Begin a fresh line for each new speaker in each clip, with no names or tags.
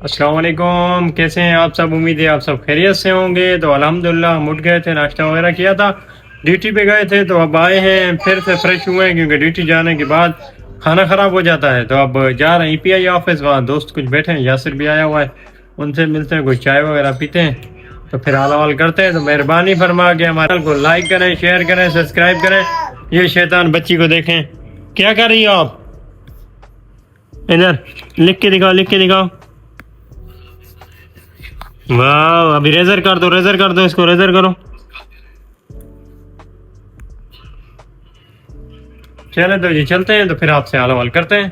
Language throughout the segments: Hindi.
अस्सलाम वालेकुम, कैसे हैं आप सब। उम्मीद है आप सब खैरियत से होंगे। तो अल्हम्दुलिल्लाह हम उठ गए थे, नाश्ता वगैरह किया था, ड्यूटी पे गए थे, तो अब आए हैं, फिर से फ्रेश हुए हैं क्योंकि ड्यूटी जाने के बाद खाना ख़राब हो जाता है। तो अब जा रहे हैं EPI ऑफिस, वहाँ दोस्त कुछ बैठे हैं, यासिर भी आया हुआ है, उनसे मिलते हैं, कुछ चाय वगैरह पीते हैं, तो फिर हाल हवाल करते हैं। तो मेहरबानी फरमा के हमारे चैनल को लाइक करें, शेयर करें, सब्सक्राइब करें। ये शैतान बच्ची को देखें, क्या कर रही हो आप, इधर लिख के दिखाओ, लिख के दिखाओ। वाह, अभी रेजर कर दो, रेजर कर दो, इसको रेजर करो। चले तो जी चलते हैं, तो फिर आपसे हाल हवाल करते हैं।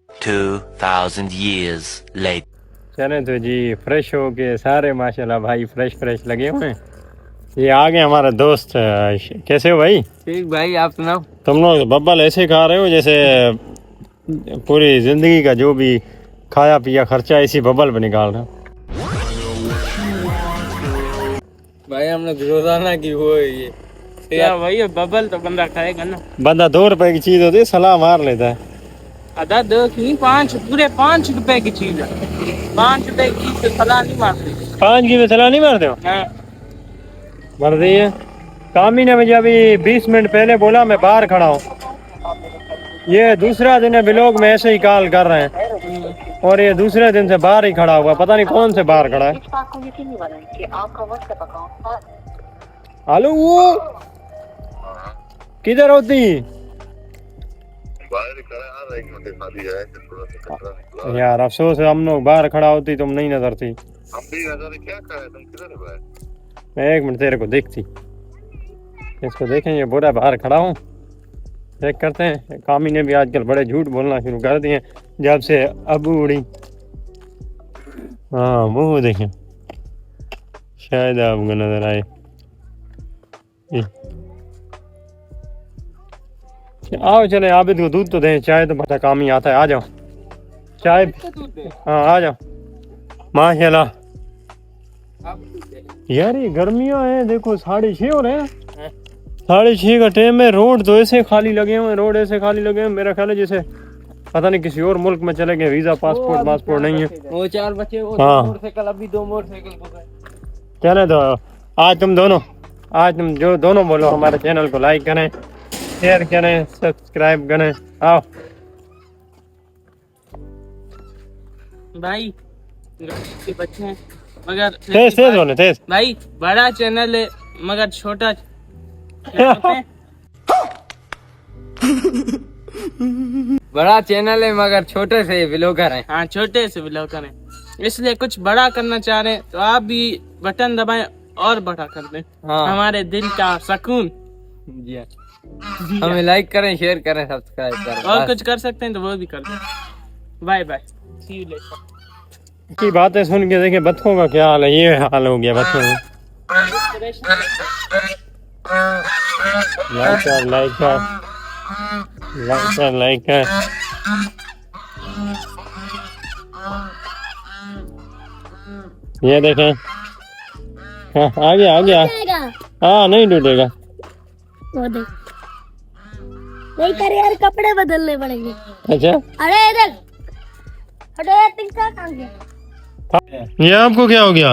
2000 years later.
चले तो जी फ्रेश हो के सारे माशाल्लाह भाई फ्रेश फ्रेश लगे हुए हैं। ये आ गए हमारा दोस्त। कैसे हो भाई?
ठीक भाई, आप सुनाओ।
तुम लोग बब्बल ऐसे खा रहे हो जैसे पूरी जिंदगी का जो भी खाया पिया खर्चा इसी बबल पे निकाल रहे हो।
भाई हमने रोजाना की वो है ये क्या भाई, बबल तो बंदा खाएगा ना।
बंदा 2 रुपए की चीज होती है, सलाह मार लेता है।
आधा 2 की 5, पूरे 5 रुपए की चीज है। 5 रुपए की चीज तो सलाह नहीं मारती।
5 की में सलाह नहीं मारते हो?
हाँ।
मर रही है। कामी ने मुझे अभी 20 मिनट पहले बोला मैं बाहर खड़ा हूँ। ये दूसरा दिन है ब्लॉग में ऐसे ही कॉल कर रहे हैं, और ये दूसरे दिन से बाहर ही खड़ा हुआ, पता नहीं कौन से बाहर खड़ा है। हेलो, वो किधर होती? यार अफसोस है, हम लोग बाहर खड़ा होती तुम नहीं नजर थी। मैं 1 मिनट तेरे को देखती, इसको देखें, ये बुरा बाहर खड़ा हूँ, चेक करते हैं। कामी ने भी आजकल बड़े झूठ बोलना शुरू कर दिए जब से अबू उड़ी। हाँ वो देखें, शायद आपको नजर आए। आओ चले, आबिद को दूध तो दें, चाय तो पता काम ही आता है। आ जाओ चाय। हाँ आ जाओ। माशाल्लाह यार ये गर्मियाँ हैं, देखो 6:30 हो रहे हैं। 6:30 का टाइम है। रोड तो ऐसे खाली लगे हुए हैं, रोड ऐसे खाली लगे हैं, मेरा ख्याल है जैसे पता नहीं किसी और मुल्क में चले गए, वीजा पासपोर्ट नहीं है।
वो 4 बच्चे, वो
हाँ।
मोटरसाइकिल, अभी 2 मोटरसाइकिल पकड़े।
चले तो आज तुम जो दोनों बोलो, हमारे चैनल को लाइक करें, शेयर करें, सब्सक्राइब करें। आओ
भाई के बच्चे हैं मगर
तेज बोले, तेज।
भाई बड़ा चैनल है मगर छोटा बड़ा चैनल है मगर छोटे से व्लॉगर हैं। हाँ, छोटे से व्लॉगर हैं, इसलिए कुछ बड़ा करना चाह रहे हैं, तो आप भी बटन दबाएं और बड़ा कर दें। हाँ। हमारे दिल का सुकून। जी हमें लाइक करें, शेयर करें, सब्सक्राइब करें, और कुछ कर सकते हैं तो वो भी कर दें। Bye bye, see you later.
की बातें सुन के देखें बच्चों का क्या हाल है। ये हाल हो गया बच्चों का। लाइक कर। ये देखें, हाँ आ गया। हाँ नहीं टूटेगा।
वो देख, नहीं कर यार, कपड़े बदलने पड़ेंगे।
अच्छा,
अरे इधर हटो, तिनका कहाँ गया?
ये आपको क्या हो गया?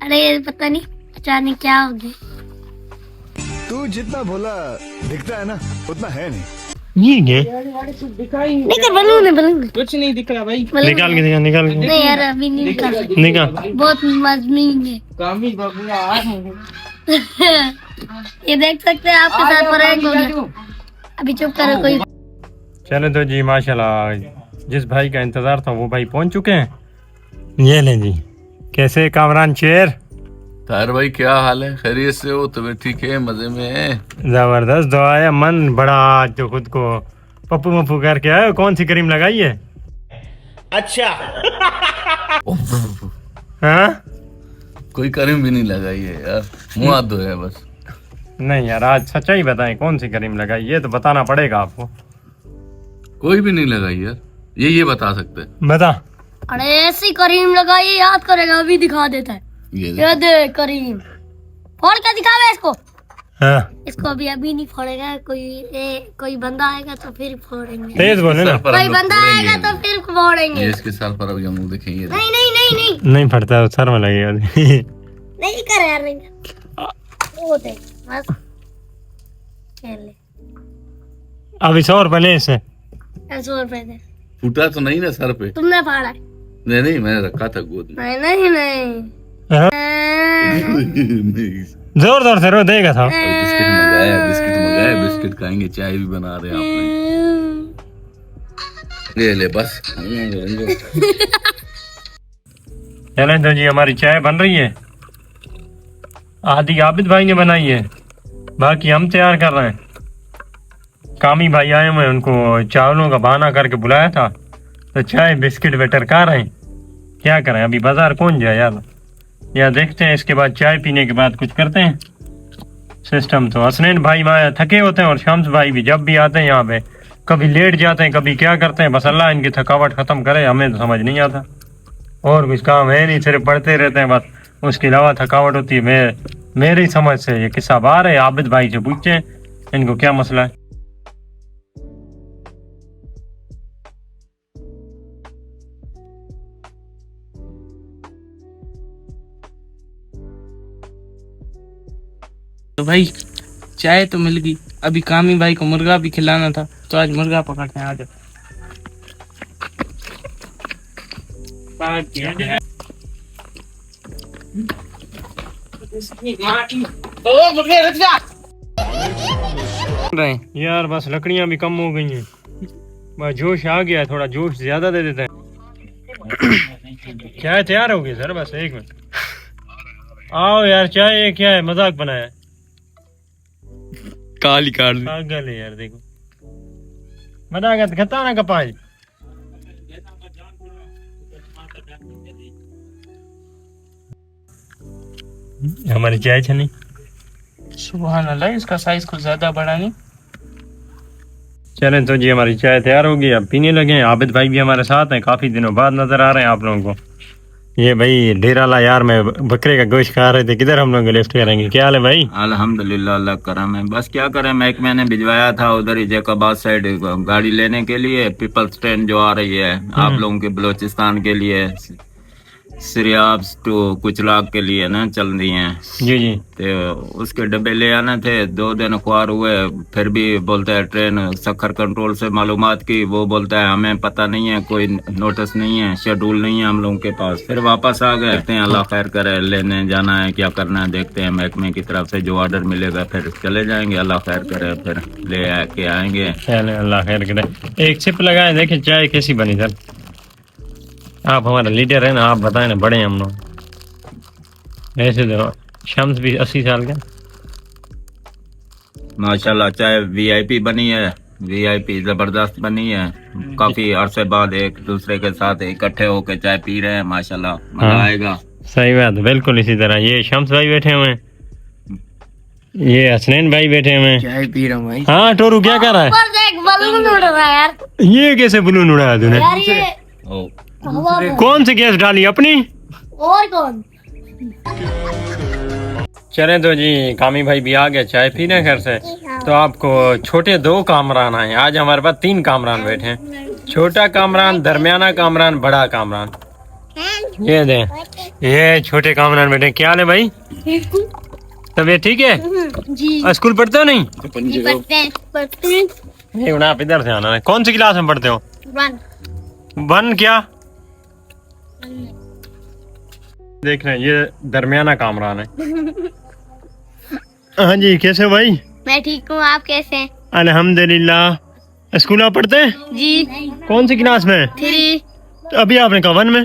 अरे पता नहीं अचानक क्या हो गया।
तू जितना भोला दिखता है ना उतना है नहीं।
ये
दिखाई
नहीं कर, बलून
कुछ नहीं दिख रहा भाई।
निकाल के निकाल के।
नहीं यार अभी नहीं
निकाल।
बहुत मजमीन है।
कामी बबुआ
ये देख सकते हैं आपके साथ प्रैंक हो गया। अभी चुप करो कोई।
चलो तो जी माशाल्लाह, जिस भाई का इंतजार था वो भाई पहुंच चुके हैं। ये लें जी, कैसे कामरान शेर?
तार भाई क्या हाल है, खैरियत से हो? तुम्हें ठीक है, मजे में है?
जबरदस्त दुआ है, मन बड़ा आज तो खुद को पप्पू मप्पू करके आए। कौन सी क्रीम लगाई है? अच्छा हाँ,
कोई करीम भी नहीं लगाई है यार, मुंह हाथ धोया बस।
नहीं यार, आज सच्चाई बताएं, कौन सी क्रीम लगाई? ये तो बताना पड़ेगा आपको।
कोई भी नहीं लगाई यार, ये बता सकते हैं।
बता।
अरे ऐसी करीम लगाई, याद करेगा, अभी दिखा देता है।
ये
ये दे करीम, फोड़ के दिखावे इसको।
हाँ
इसको अभी नहीं फोड़ेगा, कोई बंदा आएगा तो फिर फोड़ेंगे।
तेज बोले ना।
कोई बंदा आएगा तो फिर फोड़ेंगे।
ये इसके साल पर अब हम लोग देखेंगे।
नहीं नहीं नहीं नहीं
नहीं फटता, सर में लगेगा।
नहीं कर यार, नहीं कर। वो देख बस खेल ले।
अभी 100 रुपये ले इससे।
100 रुपए दे।
फूटा तो नहीं ना सर पे?
तुमने फाड़ा है?
नहीं मैंने रखा था गोद में।
नहीं नहीं नहीं।
हाँ?
नहीं।
जोर जोर से रो देगा था।
बिस्किट मंगाया, बिस्किट खाएंगे, चाय भी बना रहे हैं आपने। ले बस।
चलें तो जी, हमारी चाय बन रही है। आधी आबिद भाई ने बनाई है, बाकी हम तैयार कर रहे हैं। कामी भाई आए हुए, उनको चावलों का बहाना करके बुलाया था, तो चाय बिस्किट वेटर खा रहे हैं। क्या करें, अभी बाजार कौन जाए यार। या देखते हैं, इसके बाद चाय पीने के बाद कुछ करते हैं सिस्टम। तो हसनैन भाई वहाँ थके होते हैं, और शम्स भाई भी जब भी आते हैं यहाँ पे कभी लेट जाते हैं, कभी क्या करते हैं। बस अल्लाह इनकी थकावट खत्म करे, हमें तो समझ नहीं आता। और कुछ काम है नहीं, सिर्फ पढ़ते रहते हैं बस, उसके अलावा थकावट होती है। मेरी समझ से ये किस्सा बाहर है, आबिद भाई से पूछते हैं इनको क्या मसला है।
तो भाई चाय तो मिल गई, अभी कामी भाई को मुर्गा भी खिलाना था, तो आज मुर्गा पकड़ते हैं। आ जाओ।
यार बस लकड़ियां भी कम हो गई हैं, बस जोश आ गया है, थोड़ा जोश ज्यादा दे देते हैं। चाय तैयार होगी सर, बस 1 मिनट। आओ यार, चाय क्या है, मजाक बनाया।
काली काट दी।
पागल है यार, देखो मजाक खता ना कपाज। हमारी चाय छनी।
सुभान अल्लाह, इसका साइज कुछ ज्यादा बड़ा नहीं।
चलें तो जी, हमारी चाय तैयार होगी, अब पीने लगे। आबिद भाई भी हमारे साथ हैं, काफी दिनों बाद नजर आ रहे हैं आप लोगों को। ये भाई डेरा ला यार में बकरे का गोश्त खा रहे थे, किधर हम लोग लिफ्ट करेंगे। क्या हाल है भाई?
अल्हम्दुलिल्लाह, अल्लाह करम है। बस क्या करें, महकमे ने भिजवाया था उधर ही जैकाबाद साइड गाड़ी लेने के लिए। पीपल्स ट्रेन जो आ रही है आप लोगों के बलोचिस्तान के लिए, सिरियाब टू कुचलाग के लिए ना चल रही हैं
जी जी।
तो उसके डब्बे ले आने थे। 2 दिन ख्वार हुए, फिर भी बोलता है ट्रेन सखर कंट्रोल से मालूमात की, वो बोलता है हमें पता नहीं है, कोई नोटिस नहीं है, शेड्यूल नहीं है हम लोगों के पास। फिर वापस आ गए। देखते हैं, अल्लाह खैर करे, लेने जाना है क्या करना है देखते हैं। महकमे की तरफ से जो ऑर्डर मिलेगा फिर चले जाएंगे, अल्लाह खैर करे, फिर ले के आएंगे।
चले, अल्लाह खैर करे। एक सिप लगाए, देखें चाय कैसी बनी सर। आप हमारा लीडर है ना, आप बताएं ना, बड़े हैं हम लोग। ऐसे तो शम्स भी 80 साल का।
माशाल्लाह चाय वीआईपी बनी है, वीआईपी जबरदस्त बनी है। काफी अरसे बाद एक दूसरे के साथ इकट्ठे होकर चाय पी रहे हैं, माशाल्लाह मजा आएगा।
सही बात है, बिल्कुल इसी तरह। ये शम्स भाई बैठे हुए हैं, ये हसनैन भाई बैठे हुए हैं।
चाय पी रहा हूँ भाई।
हाँ टोरू क्या कर रहा है?
ऊपर देख बलून उड़ रहा है यार।
ये कैसे बलून उड़ाया तूने?
यार ये
ओ,
हवा में।
कौन सी गैस डाली अपनी?
और कौन?
चले तो जी, कामी भाई भी आ गया चाय पीने घर से। तो आपको छोटे 2 कामरान आए, आज हमारे पास 3 कामरान बैठे हैं। छोटा कामरान, दरमियाना कामरान, बड़ा कामरान। ये दे, ये छोटे कामरान बैठे। क्या हाल है भाई? तबीयत ठीक है?
जी
स्कूल पढ़ते हो नहीं?
पढ़ते हैं।
नहीं, आप इधर से आना है। कौन सी क्लास में पढ़ते हो? 1 क्या? देख रहे हैं, ये दरमियाना कामरान है। हाँ जी, कैसे हो भाई?
मैं ठीक हूँ, आप कैसे हैं?
अल्हम्दुलिल्लाह। स्कूल आप पढ़ते हैं?
जी
कौन सी क्लास में?
3।
तो अभी आपने कहा 1 में,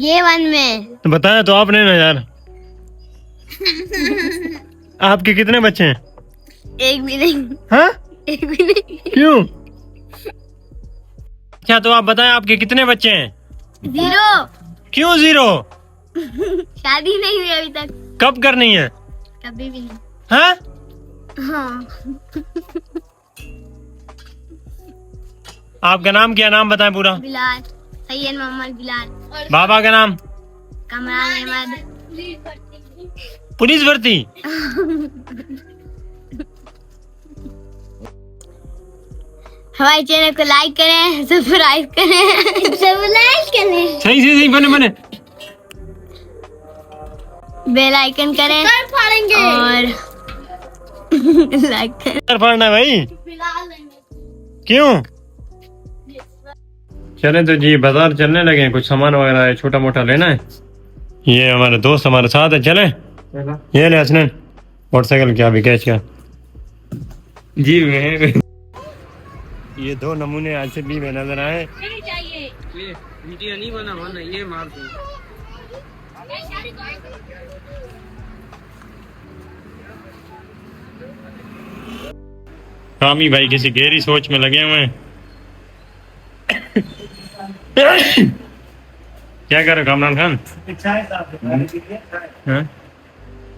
ये 1 में।
तो बताया तो आपने ना यार। आपके कितने बच्चे हैं?
एक भी नहीं।
हाँ?
एक भी नहीं।
क्यों? क्या तो आप बताएं, आपके कितने बच्चे हैं?
0।
क्यों 0?
शादी नहीं हुई अभी तक।
कब करनी है?
कभी भी नहीं।
हाँ?
हाँ।
आपका नाम क्या? नाम बताएं पूरा।
बिलाल, सैयद मोहम्मद बिलाल।
बाबा का नाम?
कमरान अहमद।
पुलिस भर्ती
हमारे चैनल को लाइक करें, सब्सक्राइब करें,
सही बने
बेल आइकन करें और लाइक करें।
फाड़ना भाई क्यों? चले तो जी बाजार चलने लगे हैं, कुछ सामान वगैरह है छोटा मोटा लेना है। ये हमारे दोस्त हमारे साथ है, चले ये ले हसनैन मोटरसाइकिल क्या भी कैच का जी मैं ये 2 नमूने आज से भी में नजर आए।
वीडियो नहीं बना ये मार दूं।
कामी भाई किसी गहरी सोच में लगे हुए हैं। क्या कर रहे हो कामरान खान? हाँ?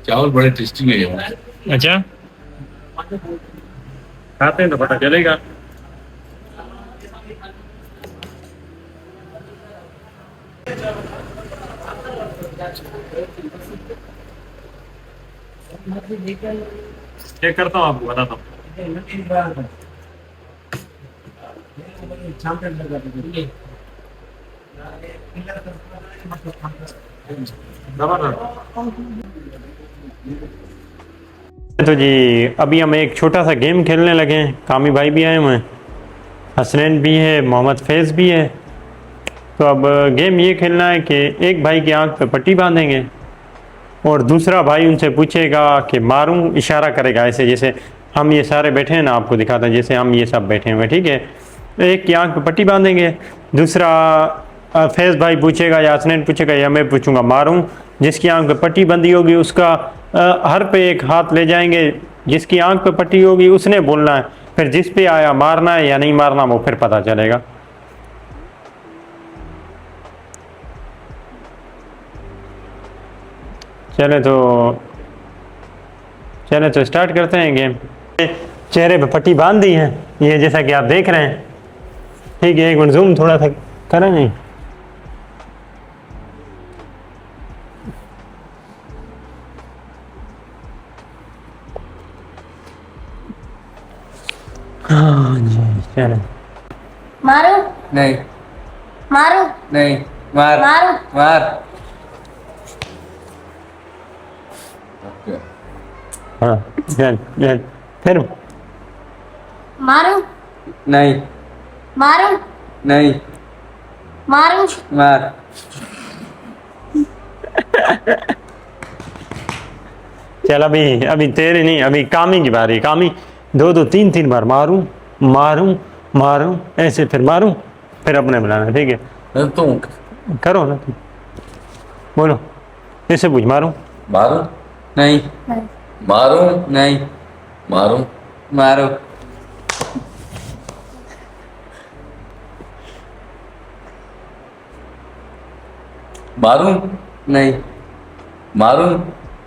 चावल बड़े टेस्टी है यार।
अच्छा खाते हैं तो पता चलेगा। चेक करता हूँ आपको बताता हूँ। तो जी अभी हम एक छोटा सा गेम खेलने लगे हैं। कामी भाई भी आए हुए हैं, हसनैन भी है, मोहम्मद फैज़ भी है। तो अब गेम ये खेलना है कि एक भाई की आंख पे पट्टी बांधेंगे और दूसरा भाई उनसे पूछेगा कि मारूं, इशारा करेगा ऐसे जैसे हम ये सारे बैठे हैं ना, आपको दिखाता हैं जैसे हम ये सब बैठे हुए, ठीक है। एक की आंख पे पट्टी बांधेंगे, दूसरा फैज़ भाई पूछेगा या हसनैन पूछेगा या मैं पूछूंगा मारूं। जिसकी आंख पे पट्टी बंधी होगी उसका हर पे एक हाथ ले जाएंगे, जिसकी आंख पे पट्टी होगी उसने बोलना है, फिर जिस पे आया मारना है या नहीं मारना वो फिर पता चलेगा। चले तो स्टार्ट करते हैं गेम। चेहरे पे पट्टी बांध दी है ये जैसा कि आप देख रहे हैं, ठीक है। एक मिनट जूम थोड़ा सा करें नहीं। हाँ जी चले।
मारो
नहीं
मारो
नहीं मार
मारो
मार।
हाँ चल फिर
मारो
नहीं
मारो
नहीं
मारो
मार।
चल अभी तेरे नहीं, अभी कामी की बारी। कामी 2 3 बार मारूं मारूं मारूं ऐसे, फिर मारूं फिर अपने बुलाना, ठीक है।
तुम
करो ना तुम, बोलो ऐसे पूछ। मारूं
मारूं
नहीं
मारूं
नहीं
मारूं
मारो।
मारूं
नहीं
मारूं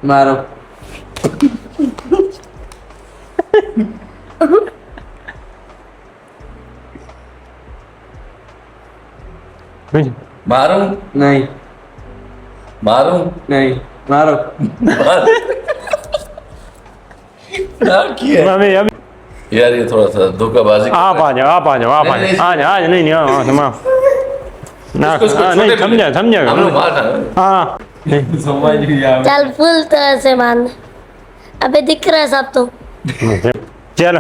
मारो।
मारूं
नहीं
मारूं
नहीं मारो।
क्या किया
अभी
यार? ये थोड़ा सा धोखाबाजी।
आप आ जाओ
नहीं,
आज नहीं नहीं नहीं समझा
हम लोग मार रहे
हाँ नहीं।
चल फुल तरह से मान। अबे दिख रहा है सब तो।
चलो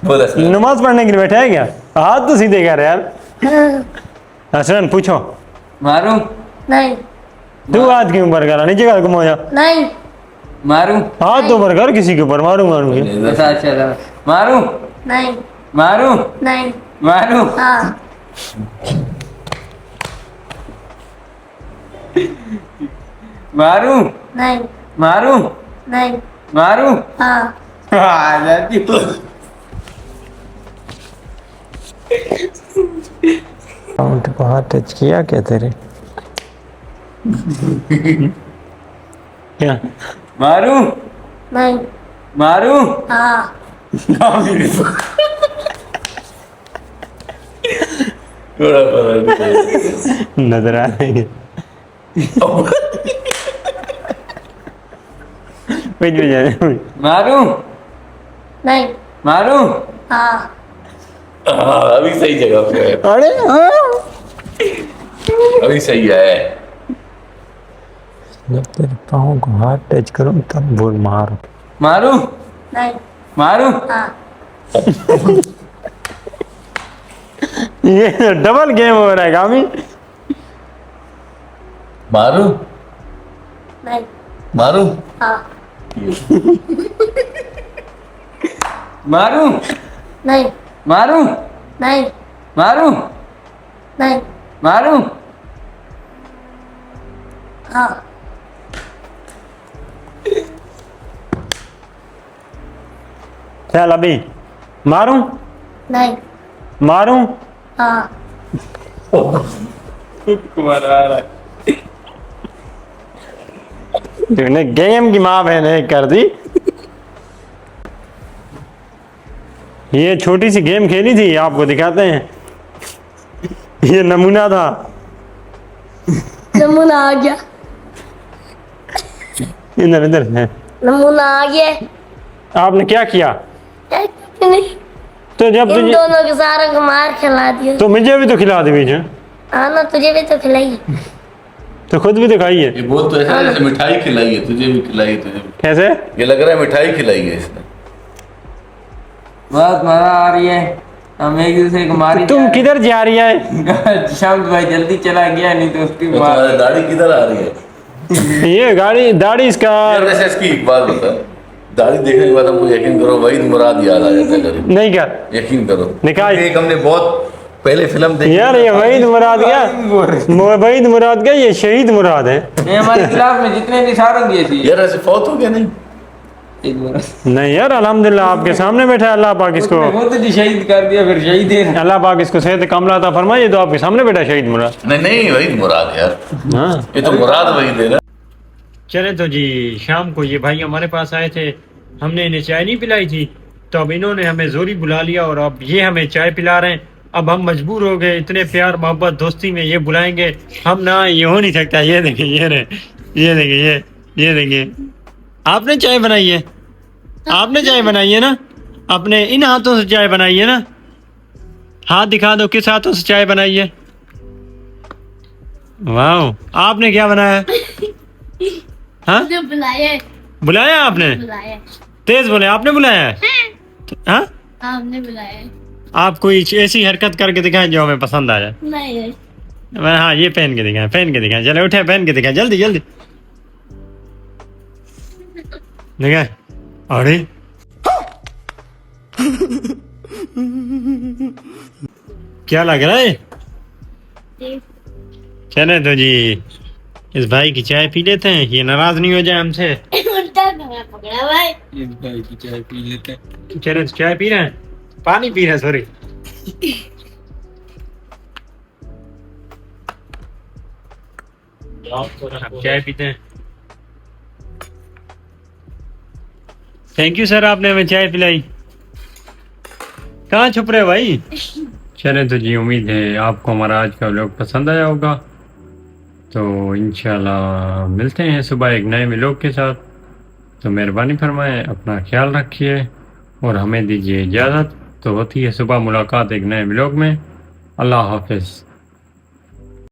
बोला
नमाज पढ़ने के लिए बैठा है क्या? हाथ तो सीधे कर यार। हसनैन पूछो।
मारूं
नहीं
तू हाथ क्यों ऊपर करा, नीचे कर घुमा जा।
नहीं
मारूं
हाथ तो ऊपर कर, किसी के ऊपर मारूंगा।
ऐसा अच्छा लगा। मारूं
नहीं
मारूं
नहीं
मारूं
हाँ
मारूं
नहीं
मारूं
नहीं
मारूं।
हाँ
आ जाती हूँ।
काउंट को हाथ टच किया क्या तेरे? क्या
मारूं
नहीं
मारूं।
हाँ
थोड़ा पता
नजर आ रही है?
मारूं
नहीं
मारूं
हाँ
अभी सही जगह पे है,
अरे हाँ।
अभी सही है।
जब तेरे पाँव को हाथ टच करूं तब बोल मार।
मारूं
नहीं
मारूं
हाँ
ये डबल गेम हो रहा है कामी।
मारू
नहीं
मारू
हाँ
मारूं
नहीं
मारूं
नहीं
मारूं
नहीं
मारूं
हाँ
चल अभी मारूं
नहीं
मारूं।
हाँ
तूने गेम की माँ बहन एक कर दी। ये छोटी सी गेम खेली थी, आपको दिखाते हैं। ये नमूना था।
नमूना आ गया
इधर इधर है।
नमूना आ गया
आपने क्या किया?
कुछ नहीं
तो जब
इन
तुझे
दोनों के सारों को मार खिला दिया
तो मुझे भी तो खिला दे बीच में।
हाँ ना तुझे भी तो खिलाई
तो खुद भी तो खाई है।
ये बोल तो ऐसा जैसे मिठाई खिलाई है, तुझे भी खिलाई है, तुझे भी।
कैसे?
ये लग रहा है मिठाई खिलाई है इसने।
बहुत मजा आ रही है, हम एक दूसरे को मारी
तुम किधर जा रही है?
शांत भाई जल्दी चला गया, नहीं तो उसकी
तो
मार
तुम्हारी दाढ़ी किधर आ रही है?
ये गाड़ी दाढ़ी इसका
यार वैसे इसकी एक बात बता, दाढ़ी देखने के बाद हमको यकीन करो वहीद मुराद याद आ जाता है करीब।
नहीं क्या
यकीन करो,
निकाल।
एक हमने बहुत पहले फिल्म देखी
यार ये वहीद मुराद क्या? वहीद मुराद क्या? ये शहीद मुराद है।
ये हमारी क्लास में जितने भी सारों की थी
यार ऐसे फौत हो गया नहीं?
नहीं यार अल्हम्दुलिल्लाह आपके सामने बैठा है। अल्लाह पाक इसको
खुद ही शहीद कर दिया, फिर शहीद है।
अल्लाह पाक इसको सेहत कामला अता फरमाए। तो आपके सामने बैठा है शहीद मुराद।
नहीं नहीं वहीद मुराद यार,
हाँ
ये तो मुराद वहीद है ना।
चले तो जी शाम को ये भाई हमारे पास आए थे, हमने इन्हें चाय नहीं पिलाई थी, तो अब इन्होंने हमें जोरी बुला लिया और अब ये हमें चाय पिला रहे हैं। अब हम मजबूर हो गए, इतने प्यार मोहब्बत दोस्ती में ये बुलाएंगे हम ना, ये हो नहीं सकता। ये देखिए ये रहे, ये देखिए ये देखिए। आपने चाय बनाई है? आपने चाय बनाई है ना? अपने इन हाथों से चाय बनाई है ना? हाथ दिखा दो किस हाथों से चाय बनाई है। वाह, आपने क्या बनाया? हाँ
जो बुलाया
बुलाया आपने?
बुलाया
तेज बोले, आपने बुलाया है? हाँ
आपने बुलाया
आप कोई ऐसी हरकत करके दिखाएं जो हमें पसंद आ जाए।
नहीं
हाँ ये पहन के दिखाएं, पहन के दिखाएं। चले उठे, पहन के दिखाएं जल्दी जल्दी दिखाएं। अरे क्या लग रहा है? चले तो जी इस भाई की चाय पी लेते हैं, ये नाराज नहीं हो जाए हमसे।
उल्टा कमरा पकड़ा भाई
इस भाई की चाय पी लेते हैं।
चले तो चाय पी रहे हैं, पानी पी रहे हैं सॉरी। अब चाय पीते हैं। थैंक यू सर, आपने हमें चाय पिलाई। कहाँ छुप रहे हो भाई? चले तो जी उम्मीद है आपको हमारा आज का व्लॉग पसंद आया होगा। तो इंशाल्लाह मिलते हैं सुबह एक नए व्लॉग के साथ। तो मेहरबानी फरमाएं, अपना ख्याल रखिए और हमें दीजिए इजाज़त। तो होती है सुबह मुलाकात एक नए व्लॉग में। अल्लाह हाफिज़।